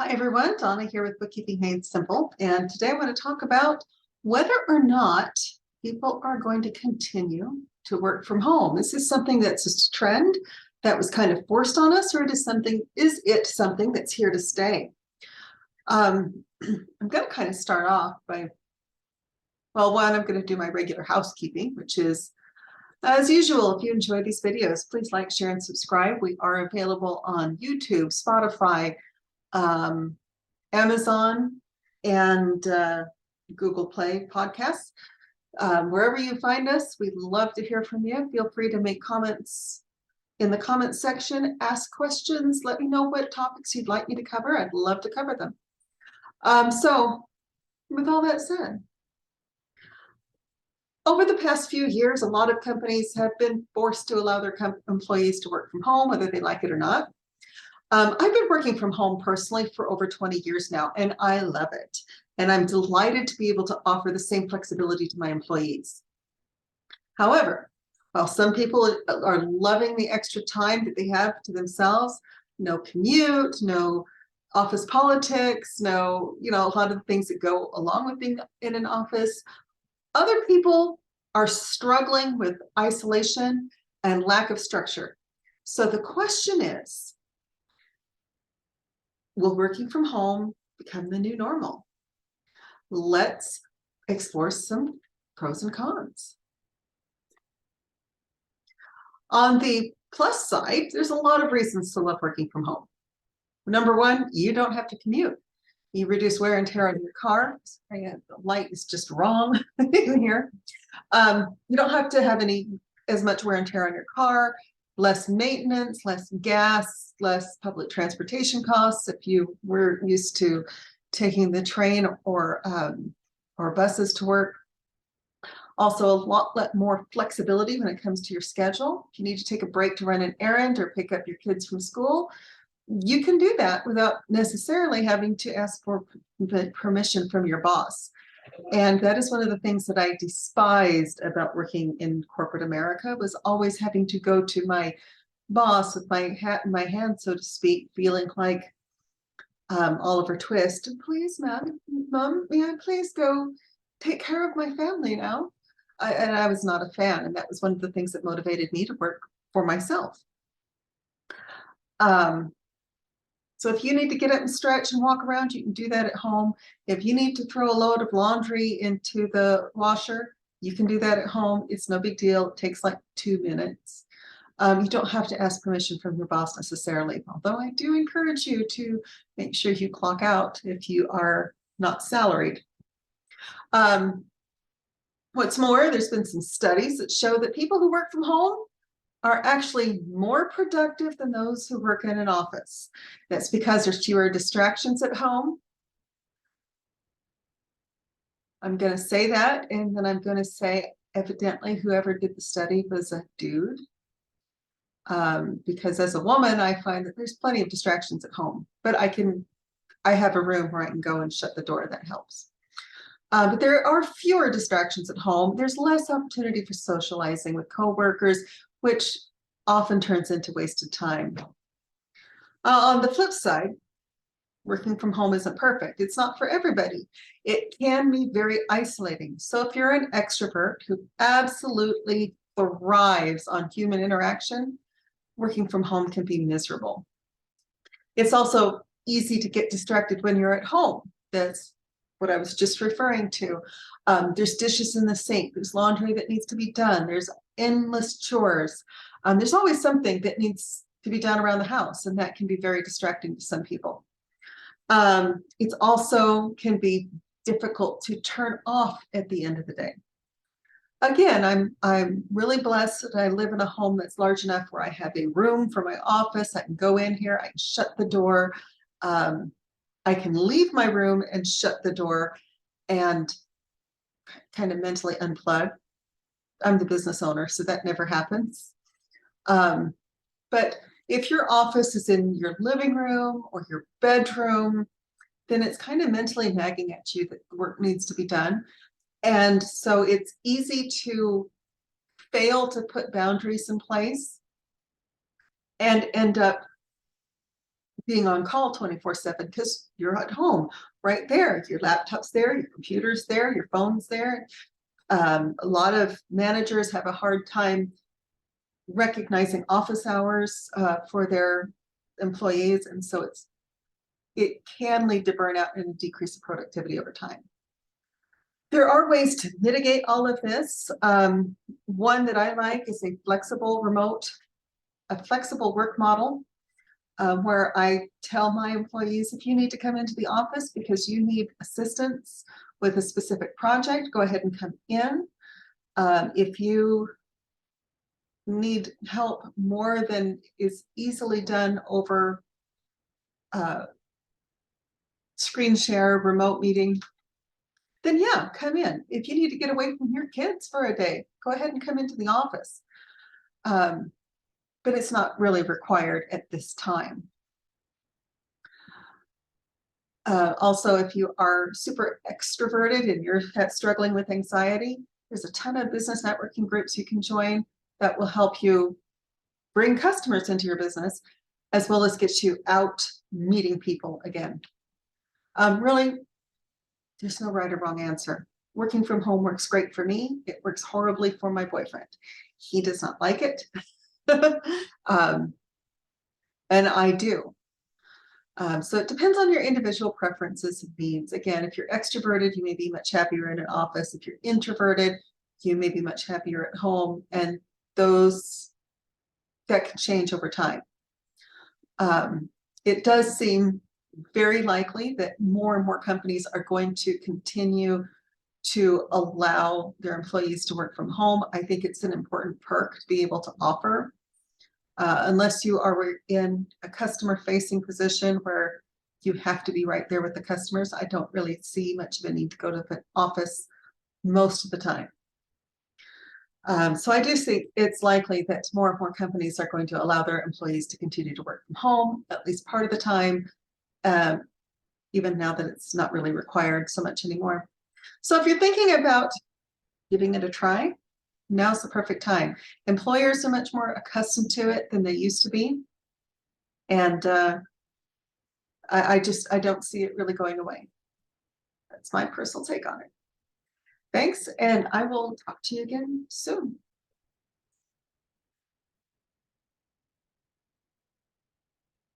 Hi everyone, Donna here with Bookkeeping Made Simple, and today I want to talk about whether or not people are going to continue to work from home. Is this something that's just a trend that was kind of forced on us, or is it something that's here to stay? I'm going to kind of start off by, one, I'm going to do my regular housekeeping, which is, as usual, if you enjoy these videos, please like, share, and subscribe. We are available on YouTube, Spotify, Amazon, and Google Play podcasts. Wherever you find us, we'd love to hear from you. Feel free to make comments in the comments section, ask questions, let me know what topics you'd like me to cover. I'd love to cover them. So with all that said, over the past few years, a lot of companies have been forced to allow their employees to work from home, whether they like it or not. I've been working from home personally for over 20 years now, and I love it. And I'm delighted to be able to offer the same flexibility to my employees. However, while some people are loving the extra time that they have to themselves, no commute, no office politics, no, a lot of the things that go along with being in an office, other people are struggling with isolation and lack of structure. So the question is, will working from home become the new normal? Let's explore some pros and cons. On the plus side, there's a lot of reasons to love working from home. Number one, you don't have to commute. You reduce wear and tear on your car. The light is just wrong in here. You don't have to have as much wear and tear on your car, less maintenance, less gas, less public transportation costs if you were used to taking the train or buses to work. Also, a lot more flexibility when it comes to your schedule. If you need to take a break to run an errand or pick up your kids from school, you can do that without necessarily having to ask for permission from your boss. And that is one of the things that I despised about working in corporate America, was always having to go to my boss with my hat in my hand, so to speak, feeling like Oliver Twist. Please, Mom, may I please go take care of my family now? And I was not a fan, and that was one of the things that motivated me to work for myself. So if you need to get up and stretch and walk around, you can do that at home. If you need to throw a load of laundry into the washer, you can do that at home. It's no big deal. It takes like 2 minutes. You don't have to ask permission from your boss necessarily, although I do encourage you to make sure you clock out if you are not salaried. What's more, there's been some studies that show that people who work from home are actually more productive than those who work in an office. That's because there's fewer distractions at home. I'm going to say that, and then I'm going to say, evidently, whoever did the study was a dude. Because as a woman, I find that there's plenty of distractions at home, but I have a room where I can go and shut the door. That helps. But there are fewer distractions at home. There's less opportunity for socializing with coworkers, which often turns into wasted time. On the flip side, working from home isn't perfect. It's not for everybody. It can be very isolating. So if you're an extrovert who absolutely thrives on human interaction, working from home can be miserable. It's also easy to get distracted when you're at home. That's what I was just referring to. There's dishes in the sink. There's laundry that needs to be done. There's endless chores. There's always something that needs to be done around the house, and that can be very distracting to some people. It also can be difficult to turn off at the end of the day. Again, I'm really blessed that I live in a home that's large enough where I have a room for my office. I can go in here, I can shut the door. I can leave my room and shut the door and kind of mentally unplug. I'm the business owner, so that never happens. But if your office is in your living room or your bedroom, then it's kind of mentally nagging at you that work needs to be done. And so it's easy to fail to put boundaries in place and end up being on call 24/7 because you're at home, right there. Your laptop's there, your computer's there, your phone's there. A lot of managers have a hard time recognizing office hours for their employees, and so it can lead to burnout and a decrease of productivity over time. There are ways to mitigate all of this. One that I like is a flexible work model where I tell my employees, if you need to come into the office because you need assistance with a specific project, go ahead and come in. If you need help more than is easily done over screen share, remote meeting, then yeah, come in. If you need to get away from your kids for a day, go ahead and come into the office. But it's not really required at this time. Also, if you are super extroverted and you're struggling with anxiety, there's a ton of business networking groups you can join that will help you bring customers into your business, as well as get you out meeting people again. Really, there's no right or wrong answer. Working from home works great for me. It works horribly for my boyfriend. He does not like it. And I do. So it depends on your individual preferences and needs. Again, if you're extroverted, you may be much happier in an office. If you're introverted, you may be much happier at home, and that can change over time. It does seem very likely that more and more companies are going to continue to allow their employees to work from home. I think it's an important perk to be able to offer. Unless you are in a customer-facing position where you have to be right there with the customers, I don't really see much of a need to go to the office most of the time. So I do think it's likely that more and more companies are going to allow their employees to continue to work from home at least part of the time, even now that it's not really required so much anymore. So if you're thinking about giving it a try, now's the perfect time. Employers are much more accustomed to it than they used to be. And I don't see it really going away. That's my personal take on it. Thanks, and I will talk to you again soon.